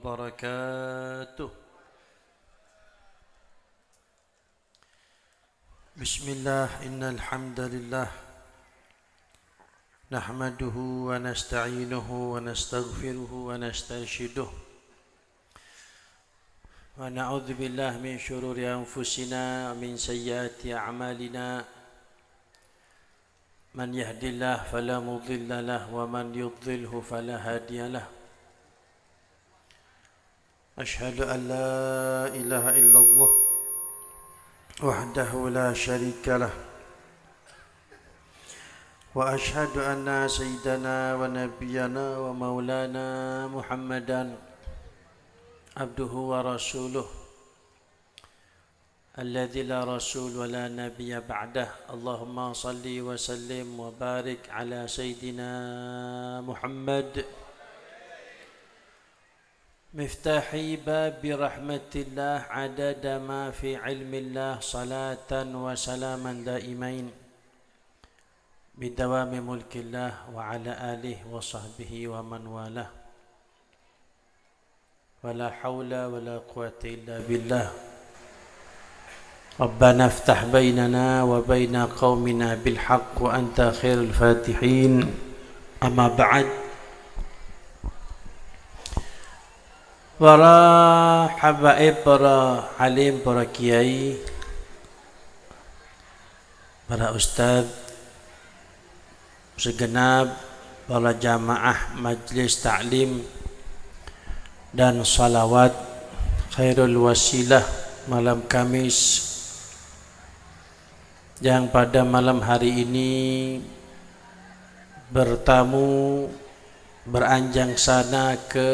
وبركاته. بسم الله إن الحمد لله نحمده ونستعينه ونستغفره ونسترشده ونعوذ بالله من شرور أنفسنا ومن سيئات أعمالنا من يهد الله فلا مضل له ومن يضلله فلا هادي له. أشهد أن لا إله إلا الله وحده لا شريك له وأشهد أن سيدنا ونبينا ومولانا محمدا عبده ورسوله الذي لا رسول ولا نبي بعده. اللهم صل وسلم وبارك على سيدنا محمد مفتاح باب رحمة الله عدد ما في علم الله صلاة وسلاما دائمين بدوام ملك الله وعلى آله وصحبه ومن والاه ولا حول ولا قوة إلا بالله. ربنا افتح بيننا وبين قومنا بالحق وأنت خير الفاتحين. أما بعد، para habaib, para alim, para kiai, para ustaz, segenap para jamaah majlis taklim dan salawat khairul wasilah malam Kamis yang pada malam hari ini bertamu beranjang sana ke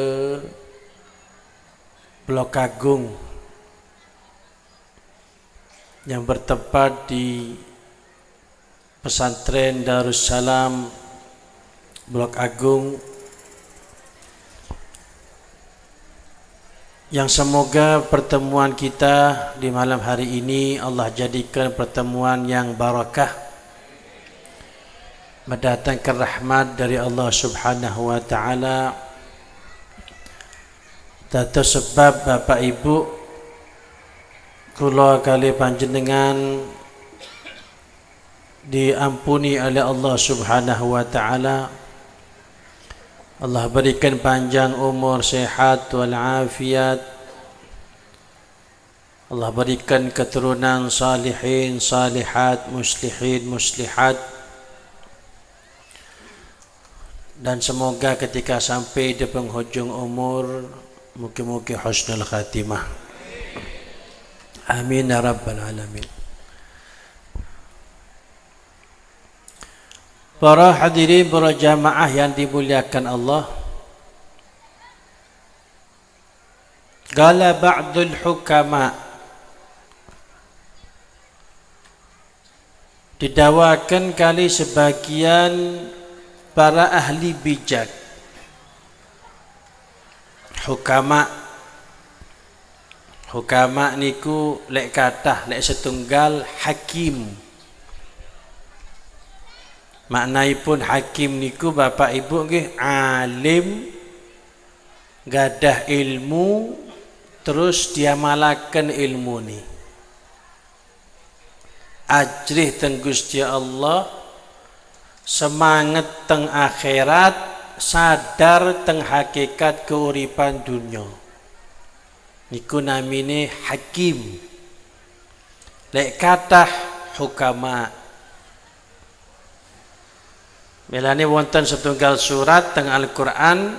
Blok Agung yang bertempat di pesantren Darussalam Blok Agung, yang semoga pertemuan kita di malam hari ini Allah jadikan pertemuan yang barakah, mendatangkan rahmat dari Allah Subhanahu wa taala. Dato sebab Bapak Ibu kula kali panjenengan diampuni oleh Allah Subhanahu wa taala. Allah berikan panjang umur, sehat wal afiat. Allah berikan keturunan salihin, salihat, muslihin, muslihat. Dan semoga ketika sampai di penghujung umur mugi-mugi husnul khatimah. Amin ya rabbal alamin. Para hadirin, para jamaah yang dimuliakan Allah, qala ba'dul hukama, didawakan kali sebagian para ahli bijak. Hukama niku lek kathah, lek setunggal hakim. Maknaipun hakim niku Bapak Ibu nggih alim, gadah ilmu, terus diamalaken ilmu ni. Ajrih teng Gusti Allah, semangat teng akhirat, sadar teng hakikat keuripan dunia. Niku namine hakim. Lek kathah hukama. Melane wonten setunggal surat teng Al-Qur'an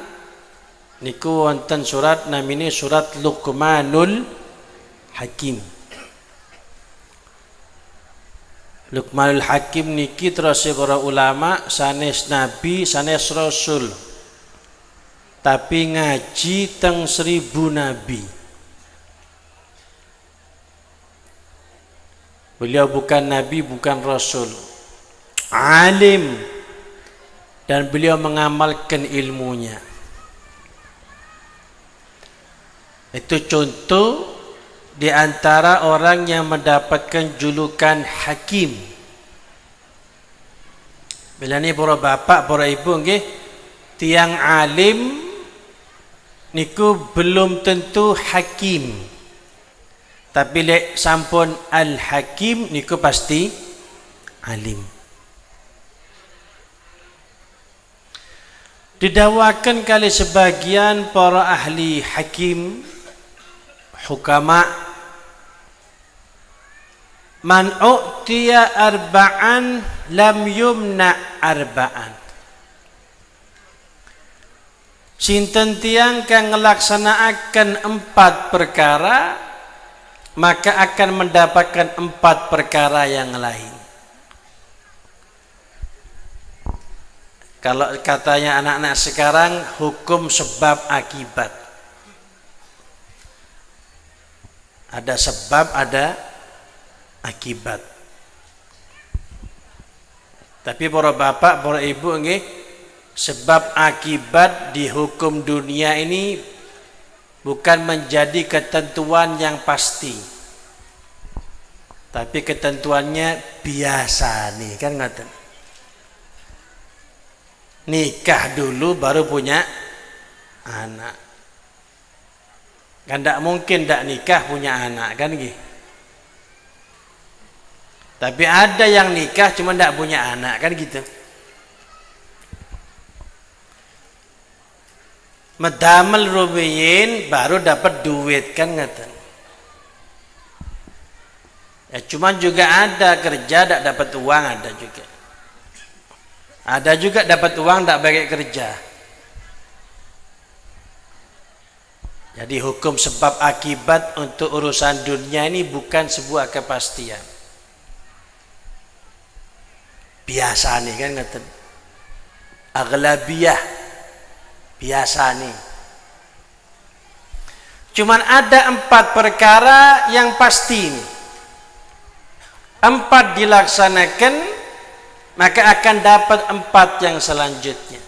niku wonten surat namine surat Luqmanul Hakim. Luqmanul Hakim niki terus para ulama sanes nabi, sanes rasul. Tapi ngaji teng 1000 nabi. Beliau bukan nabi, bukan rasul. Alim, dan beliau mengamalkan ilmunya. Itu contoh di antara orang yang mendapatkan julukan hakim. Bila ni para bapak, para ibu nggih, tiang alim niku belum tentu hakim. Tapi lek sampun al-hakim niku pasti alim. Didawakan kali sebagian para ahli hakim, hukama, man u'tiya arba'an lam yumna arba'an. Sinten tiang kang ngelaksanaaken 4 perkara, maka akan mendapatkan 4 perkara yang lain. Kalau katanya anak-anak sekarang, hukum sebab akibat. Ada sebab, ada akibat. Tapi para bapak, para ibu nggih, sebab akibat di hukum dunia ini bukan menjadi ketentuan yang pasti. Tapi ketentuannya biasa nih, kan ngaten. Nikah dulu baru punya anak. Kan tidak mungkin tidak nikah punya anak, kan gitu. Tapi ada yang nikah cuma tidak punya anak, kan gitu. Medamel rubiyin baru dapat duit, kan ngaten. Ya cuma juga ada kerja tidak dapat uang, ada juga. Ada juga dapat uang tidak pakai kerja. Jadi hukum sebab akibat untuk urusan dunia ini bukan sebuah kepastian. Biasa nih, kan ngaten. Aghlabiyah biasa nih. Cuman ada 4 perkara yang pasti nih. 4 dilaksanakan, maka akan dapat 4 yang selanjutnya.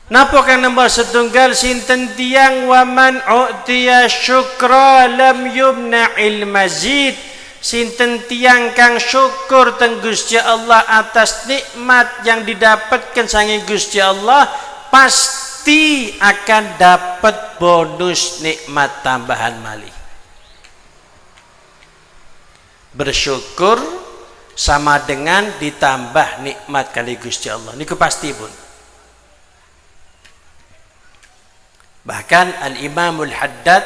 Napa kang nomor setunggal sinten tiang waman u'tiya syukra lam yumna'il mazid. Sinten tiang kang syukur teng Gusti Allah atas nikmat yang didapatkan saking Gusti Allah, pasti akan dapat bonus nikmat tambahan malih. Bersyukur sama dengan ditambah nikmat kali Gusti Allah. Niku pasti pun. Bahkan Al-Imamul Haddad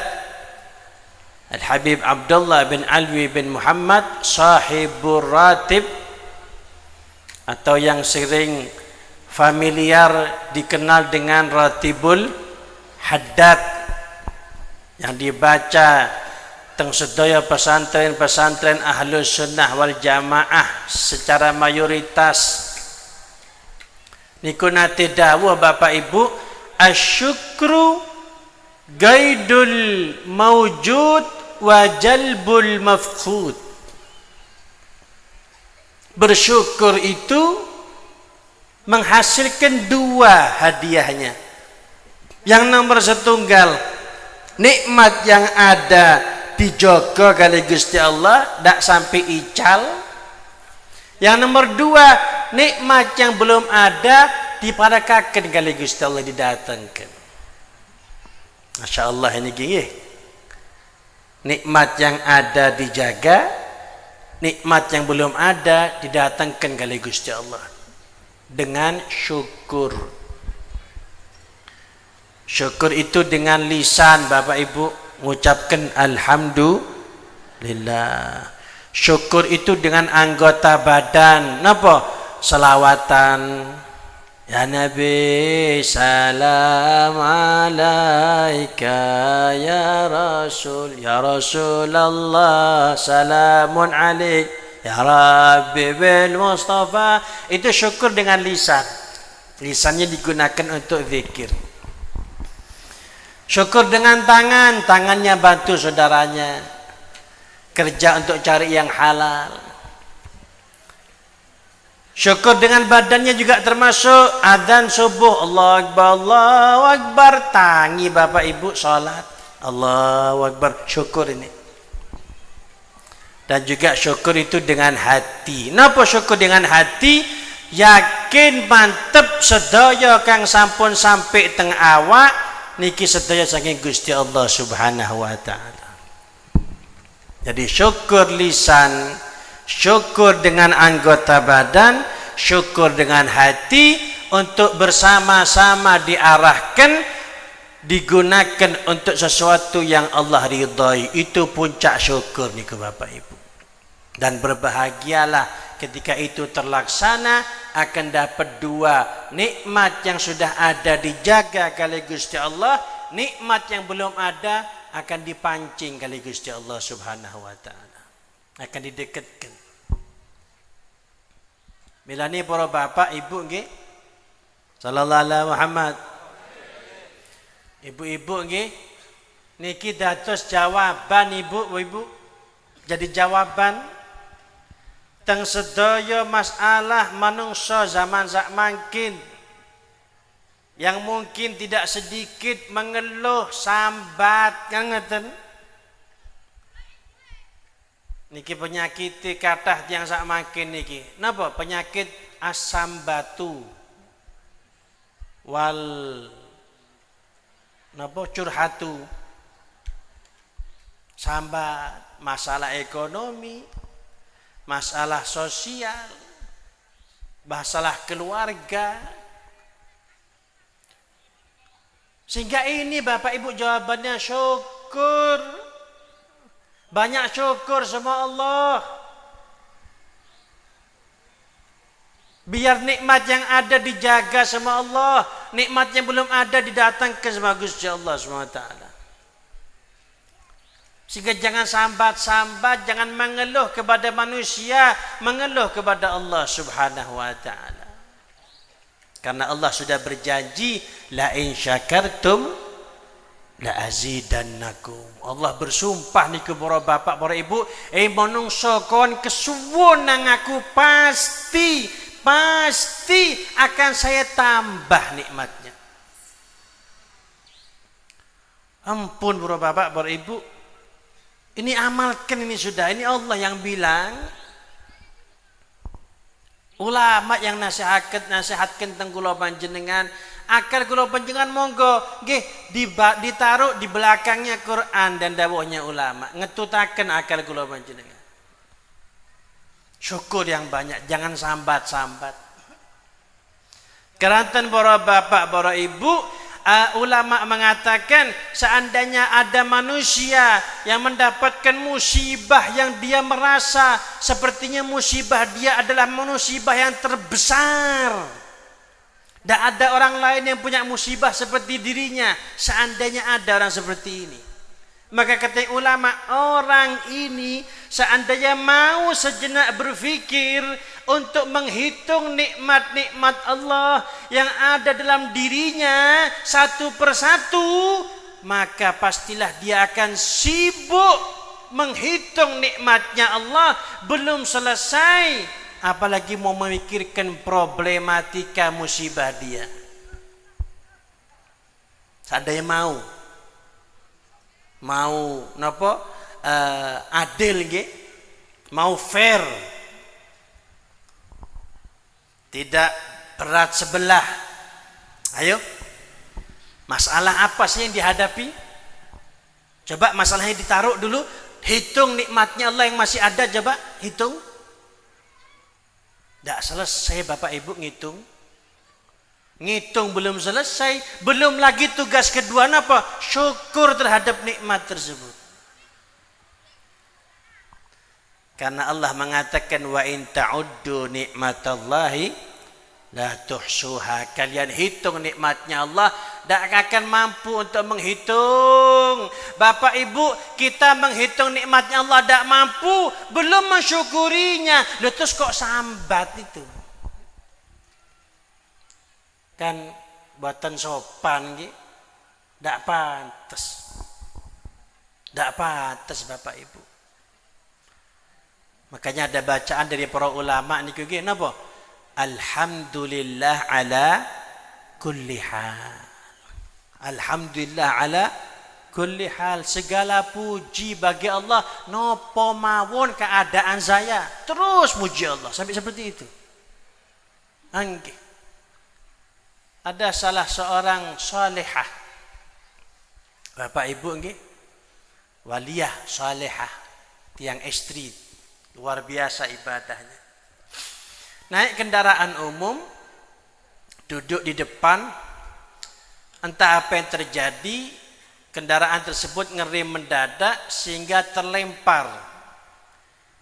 Al-Habib Abdullah bin Alwi bin Muhammad Sahibur Ratib, atau yang sering familiar dikenal dengan Ratibul Haddad, yang dibaca teng sedaya pesantren-pesantren Ahlus Sunnah wal Jamaah secara mayoritas. Niku nate dawuh Bapak Ibu, asyukru gaidul mawjud wa jalbul mafqud. Bersyukur itu menghasilkan 2 hadiahnya. Yang nomor setunggal, nikmat yang ada dijogo kali Gusti Allah, tidak sampai ical. Yang nomor 2, nikmat yang belum ada diparakakan kali Gusti Allah, didatangkan. Masya Allah ini gini. Nikmat yang ada dijaga, nikmat yang belum ada didatangkan kali Gusti Allah dengan syukur. Syukur itu dengan lisan Bapak Ibu, mengucapkan alhamdulillah. Syukur itu dengan anggota badan. Napa? Selawatan. Ya Nabi salam alaika ya Rasul, ya Rasulullah salamun alaik ya Rabbi bil Mustafa. Itu syukur dengan lisan. Lisannya digunakan untuk zikir. Syukur dengan tangan, tangannya bantu saudaranya kerja untuk cari yang halal. Syukur dengan badannya juga termasuk adzan subuh, Allahu Akbar, Allahu Akbar, tangi Bapak Ibu salat, Allahu Akbar, syukur ini. Dan juga syukur itu dengan hati. Napa syukur dengan hati? yakin mantep sedaya kang sampun sampai teng awak niki sedaya saking Gusti Allah Subhanahu wa taala. Jadi syukur lisan, syukur dengan anggota badan, syukur dengan hati untuk bersama-sama diarahkan, digunakan untuk sesuatu yang Allah ridhai. Itu puncak syukur niku Bapak Ibu. Dan berbahagialah ketika itu terlaksana, akan dapat dua nikmat yang sudah ada dijaga kali Gusti Allah, nikmat yang belum ada akan dipancing kali Gusti Allah Subhanahu wa taala, akan didekatkan. Milani para bapak ibu nggih, sallallahu alaihi Muhammad. Ibu-ibu nggih, niki dados jawaban ibu. Jadi jawaban teng sedaya masalah manungsa zaman sakmangkin yang mungkin tidak sedikit mengeluh sambat kan ngeten. Niki penyakit kathah tiyang sakmangkin niki. Napa? Penyakit asam batu. Wal napa curhatu. Sambat masalah ekonomi, masalah sosial, masalah keluarga. Sehingga ini Bapak Ibu jawabannya syukur. Banyak syukur sama Allah. Biar nikmat yang ada dijaga sama Allah, nikmat yang belum ada didatangkan sama Gusti Allah SWT. Sehingga jangan sambat-sambat, jangan mengeluh kepada manusia, mengeluh kepada Allah Subhanahu wa taala. Karena Allah sudah berjanji, la in syakartum la azidannakum. Allah bersumpah niku para bapak, para ibu, manungsa kon kesuwun nang aku pasti akan saya tambah nikmatnya. Ampun para bapak, para ibu, ini amalkan ini sudah. Ini Allah yang bilang. Ulama yang nasihatkan teng kula panjenengan, akal kula panjenengan monggo nggih ditaruh di belakangnya Quran dan dawuhnya ulama. Ngetutaken akal kula panjenengan. Syukur yang banyak, jangan sambat-sambat. Keranten para bapak, para ibu, ulama mengatakan seandainya ada manusia yang mendapatkan musibah yang dia merasa sepertinya musibah dia adalah musibah yang terbesar, dan ada orang lain yang punya musibah seperti dirinya, seandainya ada orang seperti ini, maka kata ulama, orang ini seandainya mau sejenak berfikir untuk menghitung nikmat-nikmat Allah yang ada dalam dirinya satu persatu, maka pastilah dia akan sibuk menghitung nikmatnya Allah belum selesai, apalagi mau memikirkan problematika musibah dia. Seandainya mau napa adil nggih, mau fair, tidak berat sebelah. Ayo, masalah apa sih yang dihadapi? Coba masalahnya ditaruh dulu, hitung nikmatnya Allah yang masih ada, coba hitung. Tidak selesai Bapak Ibu ngitung belum selesai, belum lagi tugas kedua apa? Syukur terhadap nikmat tersebut. Karena Allah mengatakan wa in ta'uddu nikmatallahi la tuhsuha. Kalian hitung nikmatnya Allah, tidak akan mampu untuk menghitung. Bapak Ibu, kita menghitung nikmatnya Allah tidak mampu, belum mensyukurinya. Loh, terus kok sambat itu? Kan buatan sopan gitu. Tidak pantas. Tidak pantas Bapak Ibu. Makanya ada bacaan dari para ulama niku nggih napa? Alhamdulillah ala kulli hal. Alhamdulillah ala kulli hal. Segala puji bagi Allah, nopo mawon keadaan saya, terus muji Allah sampai seperti itu. Anggih. Ada salah seorang salihah. Bapak Ibu nggih. Waliyah salihah, tiang istri luar biasa ibadahnya. Naik kendaraan umum, duduk di depan, entah apa yang terjadi, kendaraan tersebut ngerem mendadak sehingga terlempar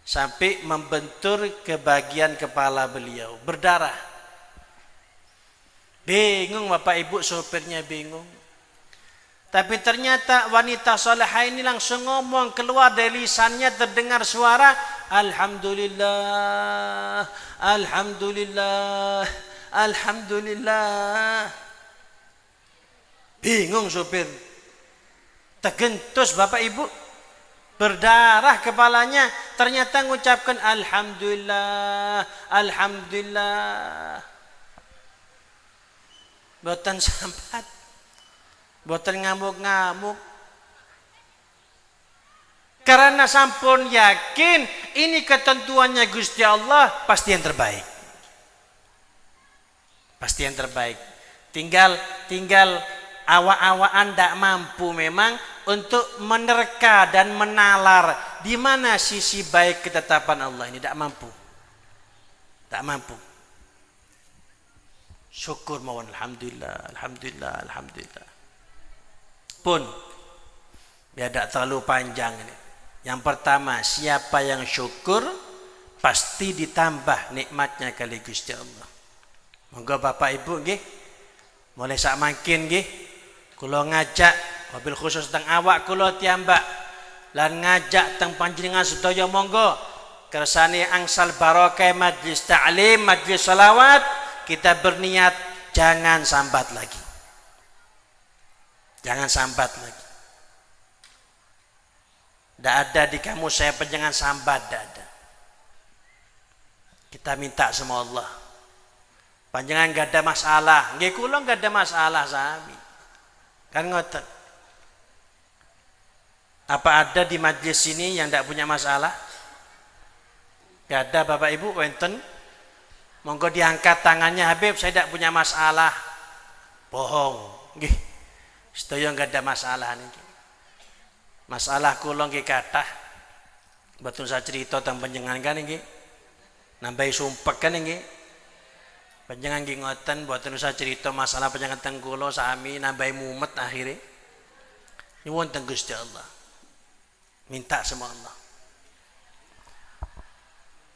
sampai membentur ke bagian kepala beliau, berdarah. Bingung Bapak Ibu, sopirnya bingung. Tapi ternyata wanita salihah ini langsung ngomong, keluar dari lisannya terdengar suara Alhamdulillah, Alhamdulillah, Alhamdulillah. Bingung sopir. Tergentus Bapak Ibu. Berdarah kepalanya. Ternyata mengucapkan Alhamdulillah, Alhamdulillah. Boten sambat. Boten ngamuk-ngamuk. Karena sampun yakin ini ketentuannya Gusti Allah, pasti yang terbaik. Pasti yang terbaik. Tinggal awak-awakan tidak mampu memang untuk menerka dan menalar di mana sisi baik ketetapan Allah ini, tidak mampu. Tak mampu. Syukur mohon alhamdulillah, alhamdulillah, alhamdulillah. Pun biar tidak terlalu panjang ini. Yang pertama, siapa yang syukur pasti ditambah nikmatnya kali Gusti Allah. Monggo Bapak Ibu nggih, mulai sak mangkin nggih, kula ngajak wabil khusus teng awak kula tiambak lan ngajak teng panjenengan sedaya monggo kersane angsal barokah majlis ta'lim, majlis salawat, kita berniat jangan sambat lagi. Jangan sambat lagi. Tidak ada di kamu saya jangan sambat, tidak ada. Kita minta sama Allah. Panjangan gak ada masalah. Nggih kula gak ada masalah sami. Kan ngoten. Apa ada di majlis ini yang tidak punya masalah? Gak ada Bapak Ibu wenten. Monggo diangkat tangannya Habib, saya tidak punya masalah. Bohong. Nggih. Sedaya enggak ada masalah niki. Masalah kula nggih kathah. Mboten saya cerita tentang panjenengan kan nggih. Nambahi sumpek kan nggih. Panjenengan nggih ngoten mboten usah cerita masalah panjenengan teng kula sami nambahi mumet akhire. Nyuwun teng Gusti Allah. Minta sama Allah.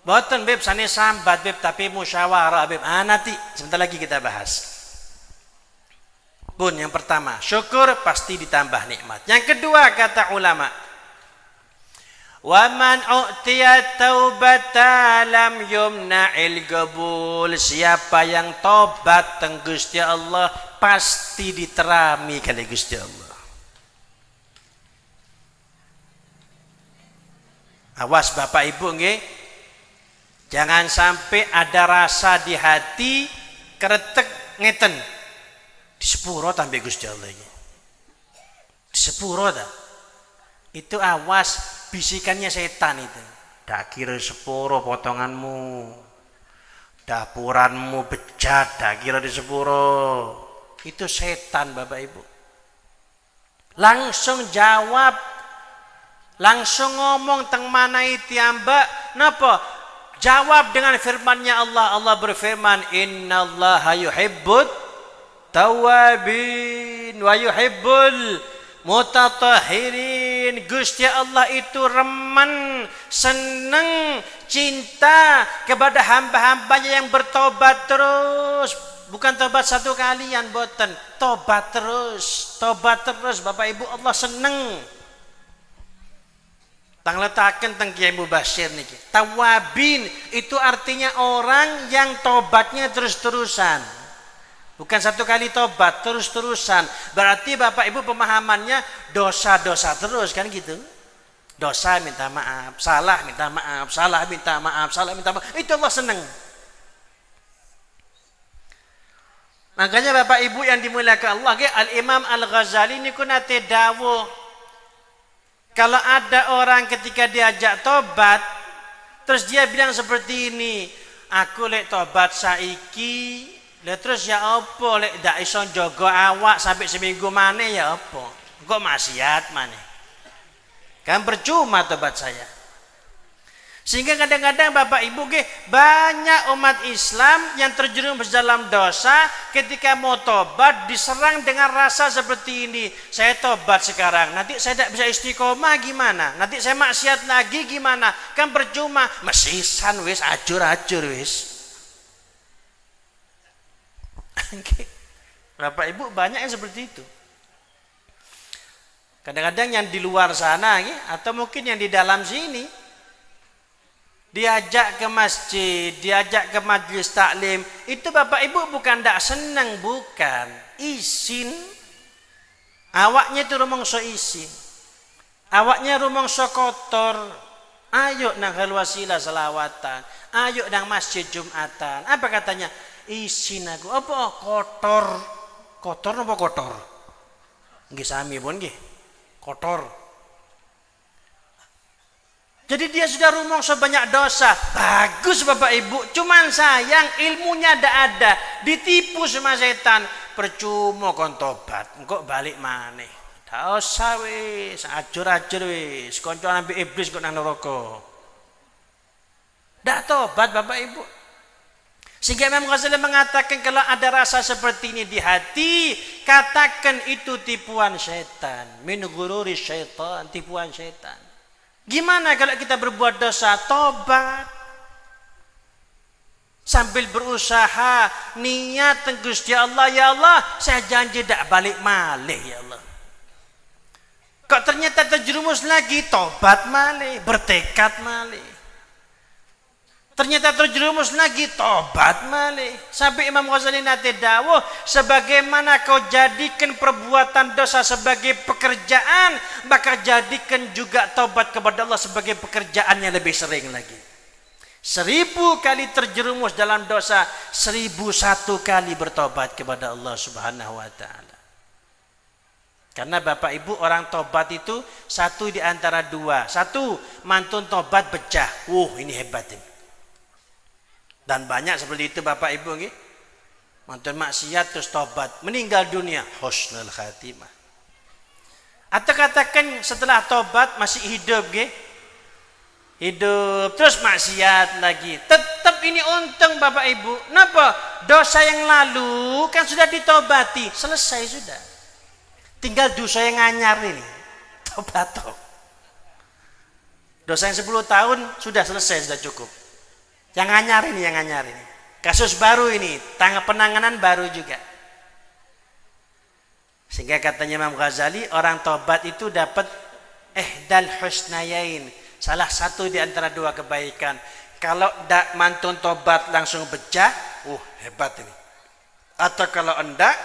Mboten Beb sane sambat Beb tapi musyawarah Beb. Nanti sebentar lagi kita bahas. Pun yang pertama, syukur pasti ditambah nikmat. Yang kedua kata ulama, wa man u'tiya taubata lam yumna'il qabul. Siapa yang tobat teng Gusti Allah pasti diterami kali Gusti Allah. Awas Bapak Ibu nggih. Jangan sampai ada rasa di hati kretek ngeten. Di sepuro tambah Gusti Allah ini. Di sepuro dah. Itu awas bisikannya setan itu. Dak kira sepuro potonganmu. Dapuranmu bejat, dak kira di sepuro. Itu setan Bapak Ibu. Langsung jawab. Langsung ngomong teng mana itu ambak. Napa? Jawab dengan firman-Nya Allah. Allah berfirman, "Innallaha yuhibbut tawabin wa yuhibbul mutatahhirin." Gusti Allah itu remen, senang, cinta kepada hamba-hambanya yang bertobat terus. Bukan tobat satu kalian, boten. Tobat terus Bapak Ibu, Allah senang. Tang letaken teng Kiai Mubashir niki. Tawabin itu artinya orang yang tobatnya terus-terusan. Bukan satu kali tobat, terus-terusan. Berarti Bapak Ibu pemahamannya dosa-dosa terus kan gitu. Dosa minta maaf, salah minta maaf, salah minta maaf, salah minta maaf. Itu Allah senang. Makanya Bapak Ibu yang dimuliakan Allah, Al-Imam Al-Ghazali niku nate dawuh, kalau ada orang ketika diajak tobat, terus dia bilang seperti ini, aku lek tobat saiki, lek terus ya apa lek ndak iso njaga awak sampai seminggu maneh ya apa? Kok maksiat maneh. Kan percuma tobat saya. Sehingga kadang-kadang Bapak Ibu banyak umat Islam yang terjerumus dalam dosa ketika mau tobat diserang dengan rasa seperti ini. Saya tobat sekarang, nanti saya tidak bisa istiqomah gimana? Nanti saya maksiat lagi gimana? Kan percuma, mesisan wis, ajur-ajur wis. Bapak Ibu banyak yang seperti itu. Kadang-kadang yang di luar sana atau mungkin yang di dalam sini diajak ke masjid, diajak ke majlis taklim, itu Bapak Ibu bukan ndak senang, bukan, isin. Awaknya itu rumangsa isin, awaknya rumangsa kotor. Ayo nang halwasilah selawatan, ayo nang masjid Jumatan. Apa katanya? Isin aku. Apa? Kotor. Kotor apa kotor? Nggih sami pun nggih. Kotor. Jadi dia sudah rumangsa banyak dosa. Bagus Bapak Ibu, cuman sayang ilmunya ndak ada, ditipu sama setan. Percuma kon tobat, engko balik maneh. Dosa wis, ajur-ajur wis, kanca ambek iblis kok nang neraka. Ndak tobat Bapak Ibu. Sehingga Imam Ghazali mengatakan kalau ada rasa seperti ini di hati, katakan itu tipuan setan. Min ghururi syaitan, tipuan setan. Gimana kalau kita berbuat dosa? Tobat. Sambil berusaha niat Gusti Allah, ya Allah, saya janji tidak balik malih ya Allah. Kok ternyata terjerumus lagi, tobat malih, bertekad malih. Ternyata terjerumus lagi, tobat malih. Sampai Imam Ghazali nate dawuh, sebagaimana kau jadikan perbuatan dosa sebagai pekerjaan, maka jadikan juga taubat kepada Allah sebagai pekerjaan yang lebih sering lagi. 1000 kali terjerumus dalam dosa, 1001 kali bertobat kepada Allah Subhanahu wa taala. Karena Bapak Ibu, orang tobat itu satu di antara dua. Satu, mantun tobat pecah. Ini hebat ini. Dan banyak seperti itu Bapak Ibu nggih. Mantun maksiat terus tobat, meninggal dunia husnul khatimah. Atau katakan setelah tobat masih hidup nggih. Hidup terus maksiat lagi. Tetap ini untung Bapak Ibu. Napa? Dosa yang lalu kan sudah ditobati, selesai sudah. Tinggal dosa yang anyar ini. Tobat toh. Dosa yang 10 tahun sudah selesai, sudah cukup. Yang anyar ini. Kasus baru ini, penanganan baru juga. Sehingga katanya Imam Ghazali, orang tobat itu dapat ihdal husnayain, salah satu di antara dua kebaikan. Kalau ndak mantun tobat langsung pecah, hebat ini. Atau kalau enggak,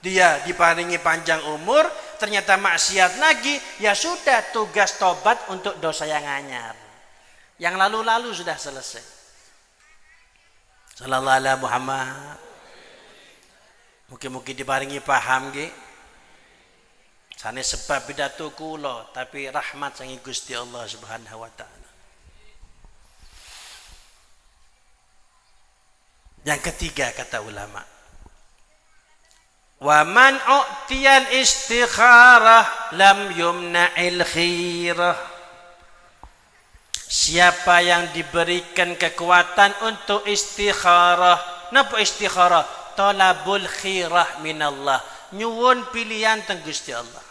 dia diparingi panjang umur, ternyata maksiat lagi, ya sudah, tugas tobat untuk dosa yang anyar. Yang lalu-lalu sudah selesai. Sallallahu alaihi Muhammad. Mungkin diparingi paham nggih. Sane sebab pidato kula, tapi rahmat sangi Gusti Allah Subhanahu wa taala. Yang ketiga kata ulama, wa man u'tiyal istikharah lam yumna'il khirah. Siapa yang diberikan kekuatan untuk istikharah. Napa istikharah? Talabul khirah minallah, nyuwun pilihan teng Gusti Allah.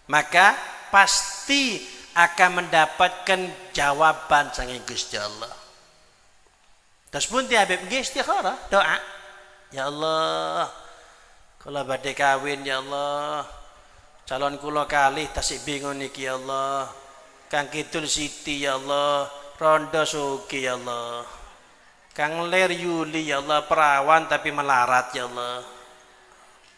Maka pasti akan mendapatkan jawaban saking Gusti Allah. Terus pun dia habib nggih istikharah, doa. Ya Allah, kula badhe kawin ya Allah. Calon kula kalih tasik bingung niki ya Allah. Kang Kidul Siti ya Allah, Rondo Suki ya Allah, Kang Ler Yuli ya Allah, perawan tapi melarat ya Allah,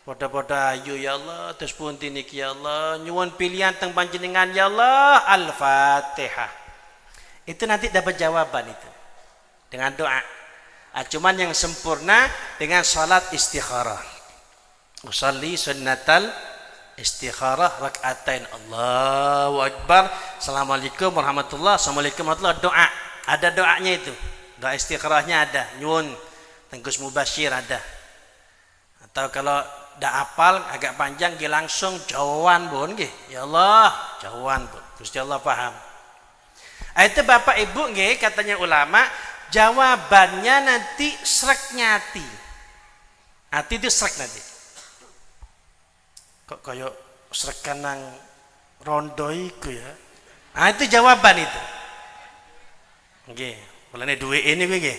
poda-poda ayu ya Allah, terus punti niki ya Allah, nyuwun pilihan teng panjenengan ya Allah. Al-Fatihah. Itu nanti dapat jawaban itu dengan doa. Cuman yang sempurna dengan salat istikharah. Usalli sunnatal istikharah rakaatain. Allahu Akbar. Assalamualaikum warahmatullahi. Assalamualaikum warahmatullahi. Doa. Ada doanya itu. Doa istikharahnya ada, nyun, Tengkus Mubashir ada. Atau kalau dak apal agak panjang langsung jawaban pun nggih. Ya Allah, jawaban pun. Gusti Allah paham. Itu Bapak Ibu nggih katanya ulama, jawabannya nanti srek nyati. Hati itu srek nanti. Kok koyo srekan nang rondo iku ya. Nah itu jawaban itu. Nggih, mulane duwe ini kuwi nggih.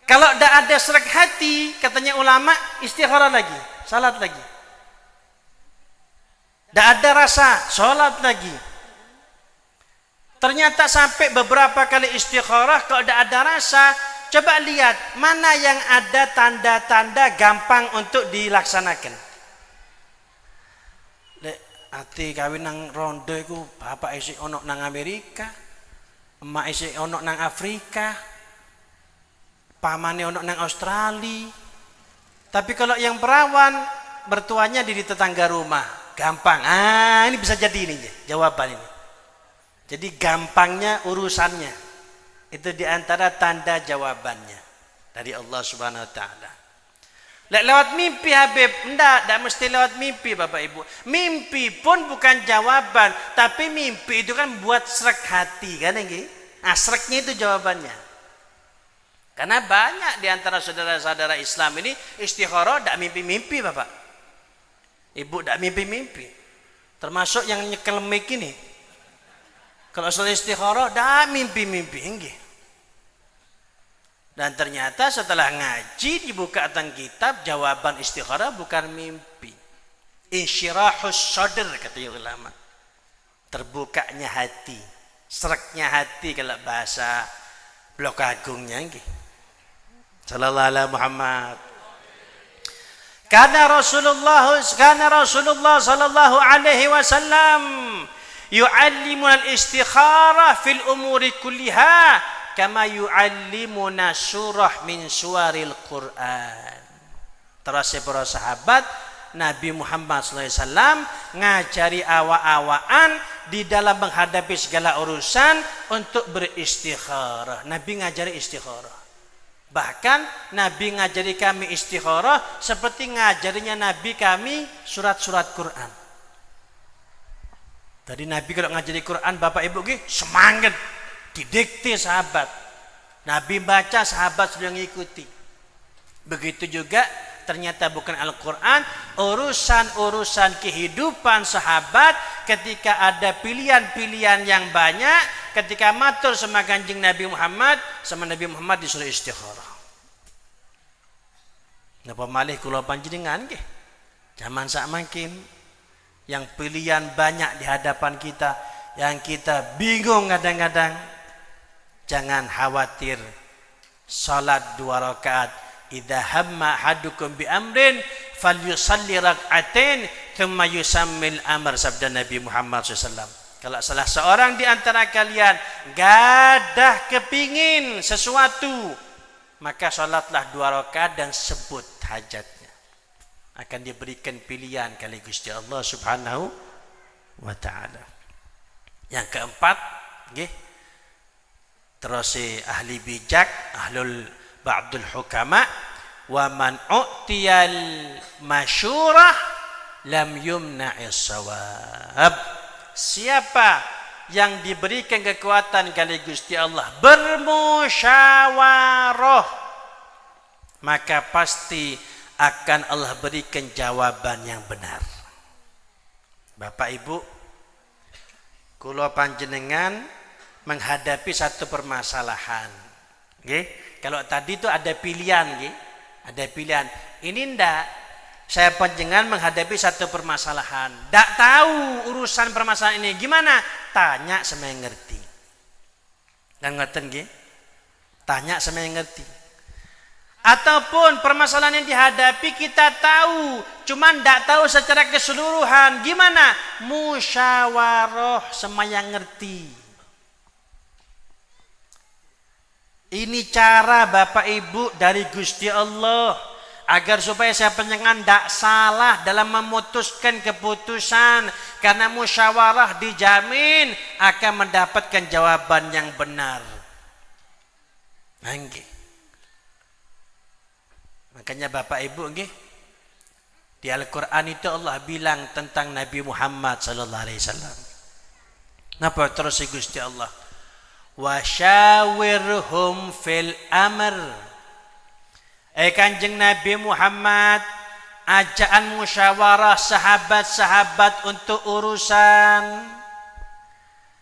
Kalau tidak ada srek hati, katanya ulama, istikharah lagi, salat lagi. Tidak ada rasa, salat lagi. Ternyata sampai beberapa kali istikharah, kalau tidak ada rasa, coba lihat mana yang ada tanda-tanda gampang untuk dilaksanakan. Lek ati kawin nang rondo iku bapak isih ono nang Amerika, emak isih ono nang Afrika, pamane ono nang Australia. Tapi kalau yang perawan bertuanya di tetangga rumah, gampang. Ini bisa jadi ini jawaban ini. Jadi gampangnya urusannya. Itu diantara tanda jawabannya dari Allah Subhanahu wa taala. Lewat mimpi Habib, enggak mesti lewat mimpi Bapak Ibu. Mimpi pun bukan jawaban, tapi mimpi itu kan buat srek hati kan nggih. Sreknya itu jawabannya. Karena banyak di antara saudara-saudara Islam ini istikharah tidak mimpi-mimpi Bapak. Ibu tidak mimpi-mimpi. Termasuk yang nyekel mic ini. Kalau soal istikharah tidak mimpi-mimpi nggih. Dan ternyata setelah ngaji dibuka tentang kitab, jawaban istikharah bukan mimpi. Insyirahus sadr kata ulama. Terbukanya hati. Sreknya hati kalau bahasa Blok Agungnya nggih. Sallallahu alaihi Muhammad. Karena Rasulullah sallallahu alaihi wasallam yu'allimuna al-istikharah fil umuri kulliha kama yu'allimuna surah min suwaril Quran. Terus para sahabat Nabi Muhammad SAW ngajari awa-awaan di dalam menghadapi segala urusan untuk beristikharah. Nabi ngajari istikharah. Bahkan Nabi ngajari kami istikharah seperti ngajarinya Nabi kami surat-surat Quran. Tadi Nabi kalau ngajari Quran Bapak Ibu semangat didikte sahabat. Nabi baca sahabat sudah mengikuti. Begitu juga ternyata bukan Al-Quran, urusan-urusan kehidupan sahabat ketika ada pilihan-pilihan yang banyak, ketika matur sama Kanjeng Nabi Muhammad, sama Nabi Muhammad disuruh istikharah. Napa malih kula panjenengan nggih? Zaman sak makin yang pilihan banyak di hadapan kita, yang kita bingung kadang-kadang. Jangan khawatir. Salat 2 rakaat. Idza hamma ahadukum bi amrin falyusalli rak'atain thumma yusammil amr, sabda Nabi Muhammad SAW. Kalau salah seorang di antara kalian gadah kepingin sesuatu, maka salatlah 2 rakaat dan sebut hajatnya. Akan diberikan pilihan kali Gusti Allah Subhanahu wa taala. Yang keempat, nggih. Terus ahli bijak, ahlul ba'dul hukama, wa man u'tiyal masyurah lam yumna'is sawab. Siapa yang diberikan kekuatan kali Gusti Allah bermusyawarah, maka pasti akan Allah berikan jawaban yang benar. Bapak Ibu, kula panjenengan menghadapi satu permasalahan. Nggih, kalau tadi itu ada pilihan nggih. Ada pilihan. Ini ndak saya panjenengan menghadapi satu permasalahan. Ndak tahu urusan permasalahan ini gimana? Tanya sama yang ngerti. Dan ngoten nggih. Tanya sama yang ngerti. Ataupun permasalahan yang dihadapi kita tahu, cuman ndak tahu secara keseluruhan. Gimana? Musyawarah sama yang ngerti. Ini cara Bapak Ibu dari Gusti Allah agar supaya saya panjenengan tidak salah dalam memutuskan keputusan, karena musyawarah dijamin akan mendapatkan jawaban yang benar. Nggih. Makanya Bapak Ibu nggih, di Al-Qur'an itu Allah bilang tentang Nabi Muhammad sallallahu alaihi wasallam. Napa terus Gusti Allah? Wa syawirhum fil amr. Kanjeng Nabi Muhammad, ajaan musyawarah sahabat-sahabat untuk urusan.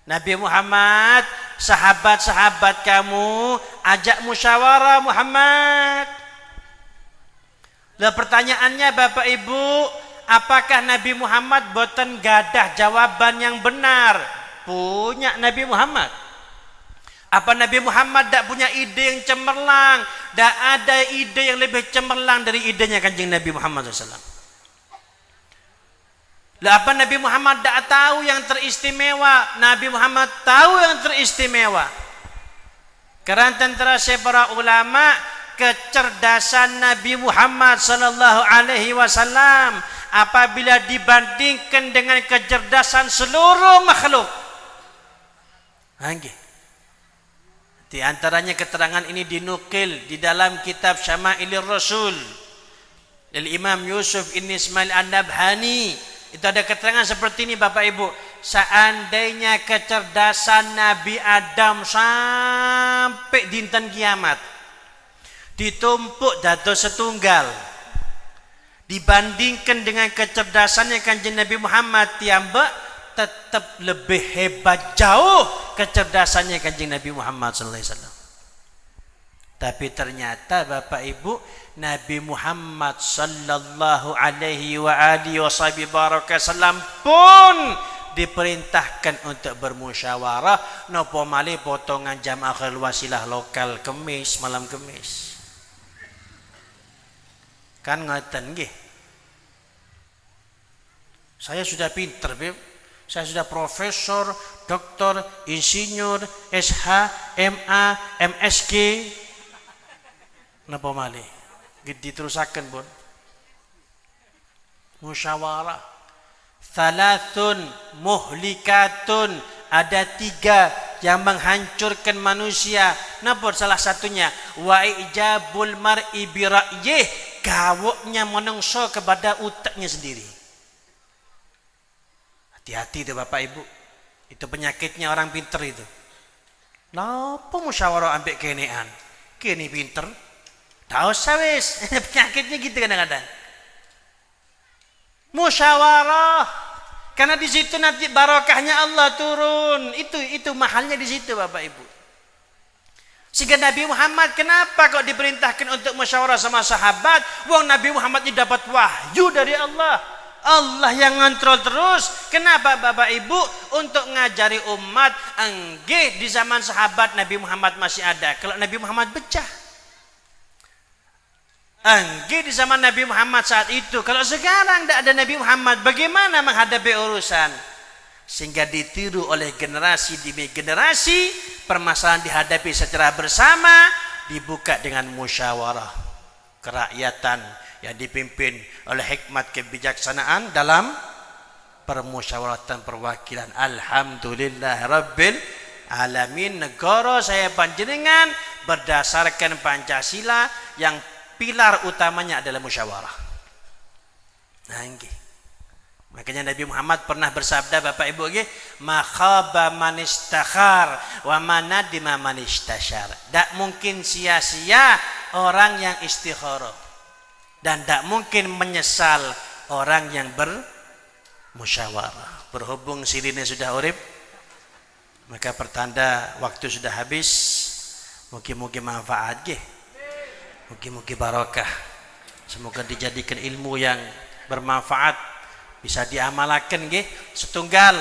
Nabi Muhammad, sahabat-sahabat kamu ajak musyawarah Muhammad. Lah pertanyaannya Bapak Ibu, apakah Nabi Muhammad boten gadah jawaban yang benar? Punya Nabi Muhammad. Apa Nabi Muhammad tak punya ide yang cemerlang? Tak ada ide yang lebih cemerlang dari idenya Kanjeng Nabi Muhammad SAW. Lah apa Nabi Muhammad tak tahu yang teristimewa? Nabi Muhammad tahu yang teristimewa. Karena tentara para ulama, kecerdasan Nabi Muhammad sallallahu alaihi wasallam apabila dibandingkan dengan kecerdasan seluruh makhluk. Nggih. Di antaranya keterangan ini dinukil di dalam kitab Syama'ilir Rasul dari Imam Yusuf bin Ismail An-Nabhani. Itu ada keterangan seperti ini Bapak Ibu. Seandainya kecerdasan Nabi Adam sampai dinten kiamat ditumpuk dados setunggal, dibandingkan dengan kecerdasannya Kanjeng Nabi Muhammad tiambak, tetap lebih hebat jauh kecerdasannya Kanjeng Nabi Muhammad sallallahu alaihi wasallam. Tapi ternyata Bapak Ibu, Nabi Muhammad sallallahu alaihi wa alihi wasallam pun diperintahkan untuk bermusyawarah, napa malih potongan jam akhir wasilah lokal Kemis, malam Kemis. Kan ngoten nggih. Saya sudah pinter, Beb. Saya sudah profesor, doktor, insinyur, SH, MA, MSG. Napa malih? Diterusaken, Bun. Musyawarah. Thalathun muhlikatun, ada 3 yang menghancurkan manusia. Napa salah satunya? Wa ijabul mar'i bi ra'yih, gawoknya menungso kepada utaknya sendiri. Hati-hati itu Bapak Ibu. Itu penyakitnya orang pinter itu. Napa musyawarah ambek kenean? Kene pinter. Tak usah wis. Penyakitnya gitu kadang-kadang. Musyawarah. Karena di situ nanti barokahnya Allah turun. Itu mahalnya di situ Bapak Ibu. Sehingga Nabi Muhammad kenapa kok diperintahkan untuk musyawarah sama sahabat? Wong Nabi Muhammad ini dapat wahyu dari Allah. Allah yang ngontrol terus. Kenapa Bapak Ibu? Untuk ngajari umat. Enggih, di zaman sahabat Nabi Muhammad masih ada. Kalau Nabi Muhammad pecah. Enggih, di zaman Nabi Muhammad saat itu. Kalau sekarang tidak ada Nabi Muhammad, bagaimana menghadapi urusan? Sehingga ditiru oleh generasi demi generasi. Permasalahan dihadapi secara bersama. Dibuka dengan musyawarah kerakyatan yang dipimpin oleh hikmat kebijaksanaan dalam permusyawaratan perwakilan. Alhamdulillah Rabbil Alamin. Negara saya panjenengan berdasarkan Pancasila yang pilar utamanya adalah musyawarah. Nggih. Makanya Nabi Muhammad pernah bersabda Bapak Ibu nggih, ma khaba man istakhar wa manadima man istashar. Tak mungkin sia-sia orang yang istikharah dan tak mungkin menyesal orang yang bermusyawarah. Berhubung sirine sudah urip, maka pertanda waktu sudah habis. Mungkin manfaat nggih. Mungkin barokah. Semoga dijadikan ilmu yang bermanfaat, bisa diamalkan nggih. Setunggal,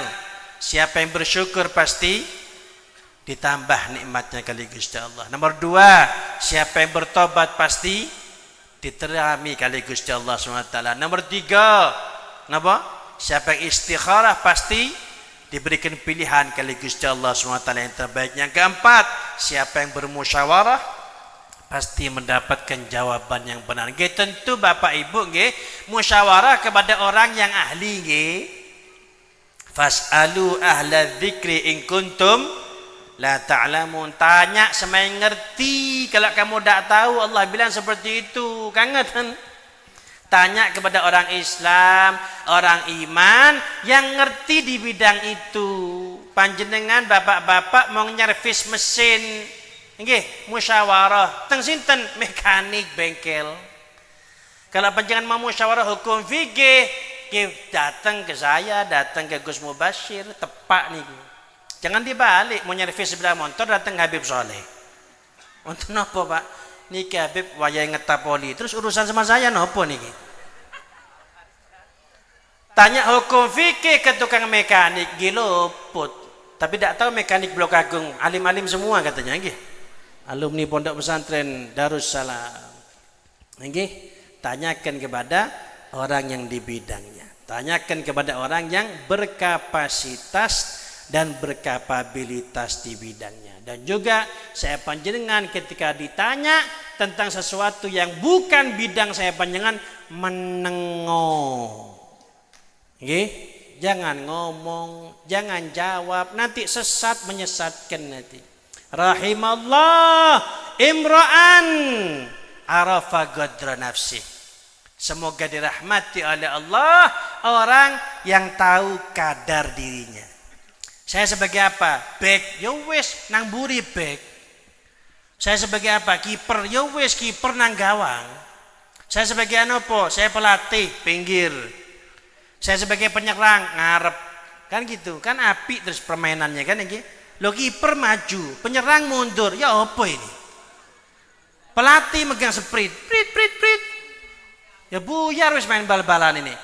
siapa yang bersyukur pasti ditambah nikmatnya kali Gusti Allah. Nomor 2, siapa yang bertobat pasti diterami kali Gusti Allah SWT. Nomor 3, napa? Siapa yang istikharah pasti diberikan pilihan kali Gusti Allah SWT yang terbaik. Yang keempat, siapa yang bermusyawarah pasti mendapatkan jawaban yang benar. Nggih, tentu Bapak Ibu nggih, musyawarah kepada orang yang ahli nggih. Fas'alu ahla dzikri in kuntum la ta'lamun. Tanya sama yang ngerti. Kalau kamu tidak tahu, Allah bilang seperti itu. Kangen kan? Tanya kepada orang Islam, orang iman yang ngerti di bidang itu. Panjenengan bapak-bapak mau nyervis mesin, nggih, musyawarah teng sinten mekanik bengkel. Kalau panjenengan mau musyawarah hukum fikih, datang ke saya, datang ke Gus Mubashir, tepak niku. Jangan dibalik, mau nyervis sepeda motor datang Habib Soleh. Untuk nopo Pak? Niki Habib wayai ngetapoli, terus urusan sama saya nopo niki? Tanya hukum fikih ke tukang mekanik, giloput. Tapi tidak tahu mekanik Blok Agung, alim-alim semua katanya, nggih. Alumni Pondok Pesantren Darussalam. Nggih, tanyakan kepada orang yang di bidangnya. Tanyakan kepada orang yang berkapasitas dan berkapabilitas di bidangnya. Dan juga saya panjenengan ketika ditanya tentang sesuatu yang bukan bidang saya panjenengan, menengok. Nggih, jangan ngomong, jangan jawab, nanti sesat menyesatkan nanti. Rahimallah imra'an arafa qadra nafsi. Semoga dirahmati oleh Allah orang yang tahu kadar dirinya. Saya sebagai apa? Bek, yo wis nang buri bek. Saya sebagai apa? Kiper, yo wis kiper nang gawang. Saya sebagai apa? Saya pelatih pinggir. Saya sebagai penyerang ngarep. Kan gitu, kan api terus permainannya kan iki. Lo kiper maju, penyerang mundur. Ya apa ini? Pelatih megang sprint, prit. Ya buyar wis main bal-balan ini.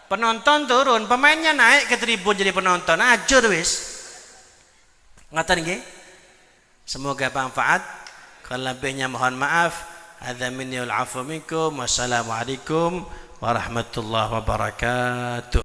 Penonton turun, pemainnya naik ke tribun jadi penonton. Ajur wis. Ngaten nggih? Semoga bermanfaat. Kalau lebihnya mohon maaf. Hadza minni wal 'afwu minkum. Wassalamualaikum warahmatullahi wabarakatuh.